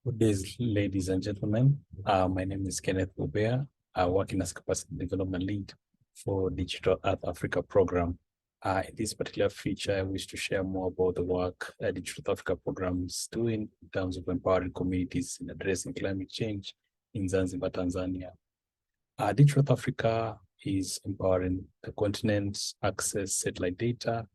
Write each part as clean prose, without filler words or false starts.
Good day, ladies and gentlemen. My name is Kenneth Ubea. I work as Capacity Development Lead for Digital Earth Africa program. In this particular feature, I wish to share more about the work Digital Earth Africa program is doing in terms of empowering communities in addressing climate change in Zanzibar, Tanzania. Digital Earth Africa is empowering the continent's access satellite data.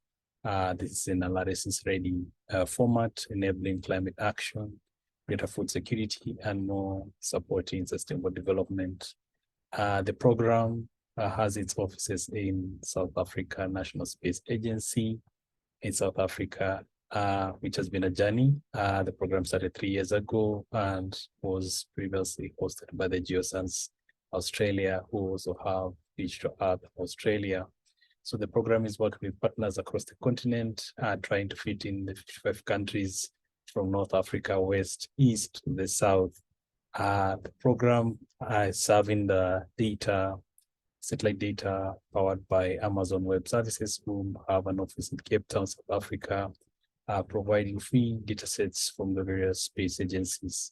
This is an analysis-ready format, enabling climate action, greater food security, and more supporting sustainable development. The program has its offices in South Africa National Space Agency in South Africa, which has been a journey. The program started 3 years ago and was previously hosted by the Geoscience Australia, who also have Digital Earth Australia. So the program is working with partners across the continent, trying to fit in the 55 countries from North Africa, west, east to the south. The program is serving the satellite data powered by Amazon Web Services, who have an office in Cape Town, South Africa, providing free datasets from the various space agencies.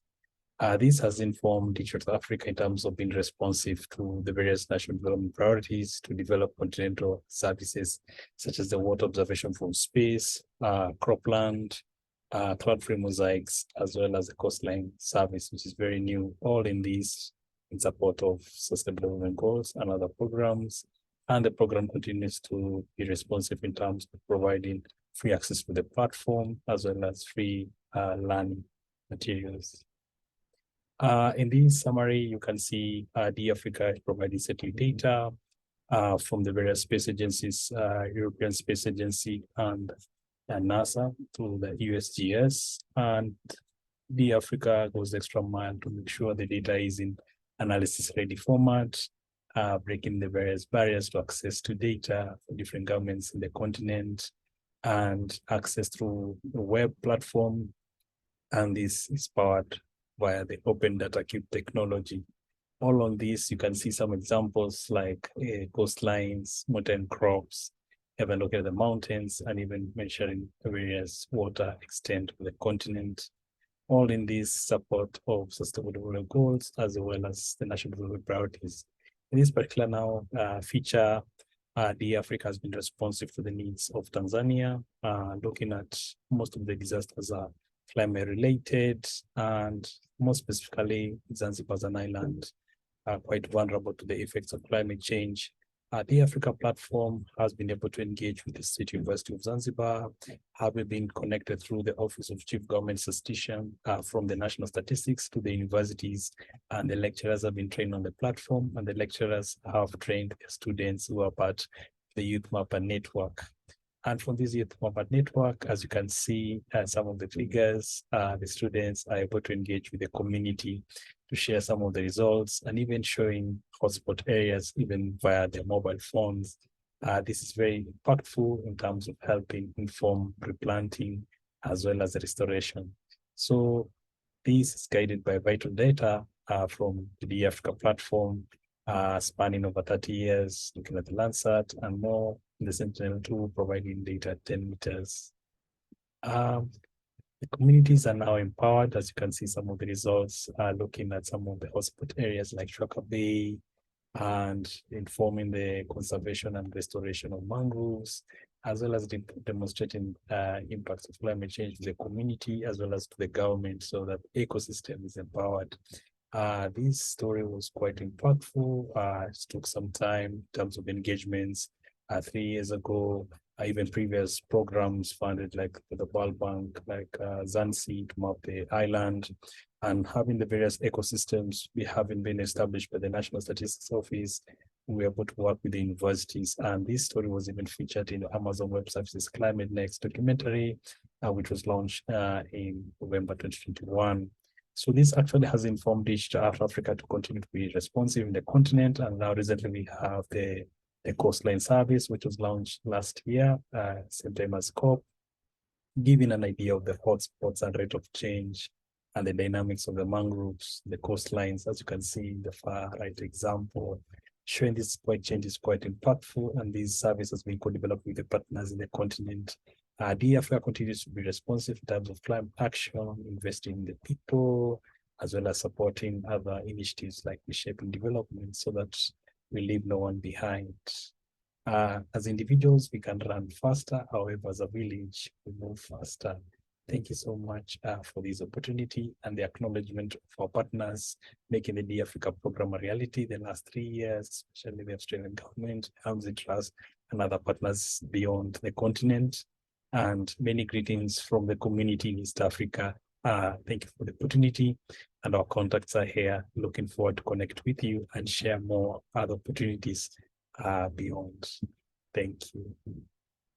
This has informed Digital Africa in terms of being responsive to the various national development priorities to develop continental services, such as the water observation from space, cropland, cloud-free mosaics, as well as the coastline service, which is very new, all in this in support of sustainable development goals and other programs. And the program continues to be responsive in terms of providing free access to the platform, as well as free learning materials. In this summary, you can see DAfrica is providing satellite data from the various space agencies, European Space Agency and NASA through the USGS. And DAfrica goes the extra mile to make sure the data is in analysis-ready format, breaking the various barriers to access to data for different governments in the continent, and access through the web platform. And this is powered via the Open Data Cube technology. All on this, you can see some examples like coastlines, mountain crops, have a look at the mountains, and even measuring various water extent of the continent. All in this support of sustainable development goals, as well as the national development priorities. In this particular now feature, DAfrica has been responsive to the needs of Tanzania, looking at most of the disasters are climate related, and more specifically, Zanzibar as an island are quite vulnerable to the effects of climate change. The Africa platform has been able to engage with the State University of Zanzibar, having been connected through the Office of Chief Government Statistician from the national statistics to the universities, and the lecturers have been trained on the platform, and the lecturers have trained their students who are part of the Youth Mapper Network. And from this Youth Mapper Network, as you can see, some of the figures, the students are able to engage with the community to share some of the results, and even showing hotspot areas, even via their mobile phones. This is very impactful in terms of helping inform replanting as well as restoration. So this is guided by vital data from the Africa platform, spanning over 30 years, looking at the Landsat and more in the Sentinel-2, providing data at 10 meters. The communities are now empowered, as you can see some of the results, looking at some of the hotspot areas like Shwaka Bay, and informing the conservation and restoration of mangroves, as well as demonstrating impacts of climate change to the community, as well as to the government, so that ecosystem is empowered. This story was quite impactful. It took some time in terms of engagements. 3 years ago, even previous programs funded like the World Bank, like Zanzibar to map the island, and having the various ecosystems we haven't been established by the National Statistics Office. We were able to work with the universities, and this story was even featured in the Amazon Web Services Climate Next documentary, which was launched in November 2021. So this actually has informed Digital Africa to continue to be responsive in the continent, and now recently we have the coastline service, which was launched last year, same time as COP, giving an idea of the hotspots and rate of change and the dynamics of the mangroves, the coastlines, as you can see in the far right example, showing this change is quite impactful, and these services being co-developed with the partners in the continent DFR continues to be responsive in terms of climate action, investing in the people, as well as supporting other initiatives like reshaping development so that we leave no one behind. As individuals, we can run faster. However, as a village, we move faster. Thank you so much for this opportunity and the acknowledgement of our partners making the D-Africa program a reality the last 3 years, especially the Australian government, Housing Trust, and other partners beyond the continent. And many greetings from the community in East Africa. Thank you for the opportunity, and our contacts are here. Looking forward to connect with you and share more other opportunities beyond. Thank you.